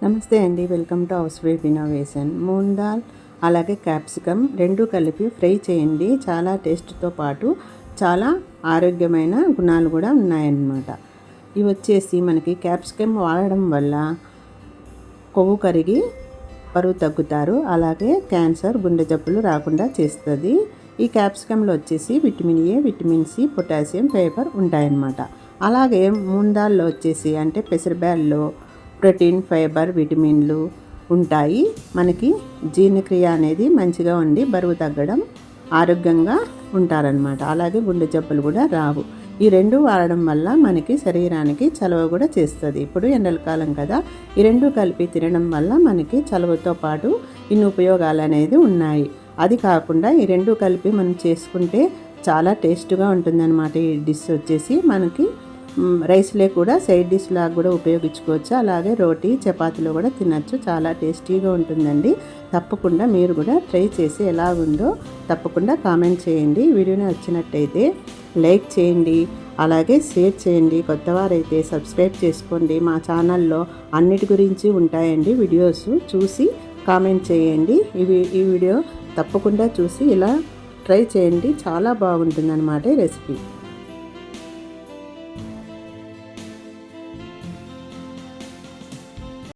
నమస్తే అండి, welcome to house wife innovation. Moong dal అలాగే క్యాప్సికమ్ రెండు కలిపి ఫ్రై చేయండి. చాలా టేస్ట్తో పాటు చాలా ఆరోగ్యమైన గుణాలు కూడా ఉన్నాయన్నమాట. ఇవి వచ్చేసి మనకి క్యాప్సికమ్ వాడడం వల్ల కొవ్వు కరిగి బరువు తగ్గుతారు, అలాగే క్యాన్సర్, గుండె జబ్బులు రాకుండా చేస్తుంది. ఈ క్యాప్సికంలో వచ్చేసి vitamin A, vitamin C, potassium, fibre ఉంటాయన్నమాట. అలాగే మూంగ్ దాల్లో వచ్చేసి అంటే పెసరబ్యాల్లో ప్రోటీన్, ఫైబర్, విటమిన్లు ఉంటాయి. మనకి జీర్ణక్రియ అనేది మంచిగా ఉండి బరువు తగ్గడం, ఆరోగ్యంగా ఉంటారనమాట. అలాగే గుండె జబ్బులు కూడా రావు. ఈ రెండు వాడడం వల్ల మనకి శరీరానికి చలవ కూడా చేస్తుంది. ఇప్పుడు ఎండల కాలం కదా, ఈ రెండు కలిపి తినడం వల్ల మనకి చలవతో పాటు ఇన్ని ఉపయోగాలు అనేది ఉన్నాయి. అది కాకుండా ఈ రెండు కలిపి మనం చేసుకుంటే చాలా టేస్ట్గా ఉంటుందన్నమాట. ఈ డిష్ వచ్చేసి మనకి రైస్లే కూడా సైడ్ డిష్ లాగా కూడా ఉపయోగించుకోవచ్చు. అలాగే రోటీ, చపాతీలో కూడా తినచ్చు. చాలా టేస్టీగా ఉంటుందండి. తప్పకుండా మీరు కూడా ట్రై చేసి ఎలా ఉందో తప్పకుండా కామెంట్ చేయండి. వీడియోని వచ్చినట్టయితే లైక్ చేయండి, అలాగే షేర్ చేయండి. కొత్తవారైతే సబ్స్క్రైబ్ చేసుకోండి. మా ఛానల్లో అన్నిటి గురించి ఉంటాయండి వీడియోస్, చూసి కామెంట్ చేయండి. ఈ వీడియో తప్పకుండా చూసి ఇలా ట్రై చేయండి. చాలా బాగుంటుందన్నమాట ఈ రెసిపీ.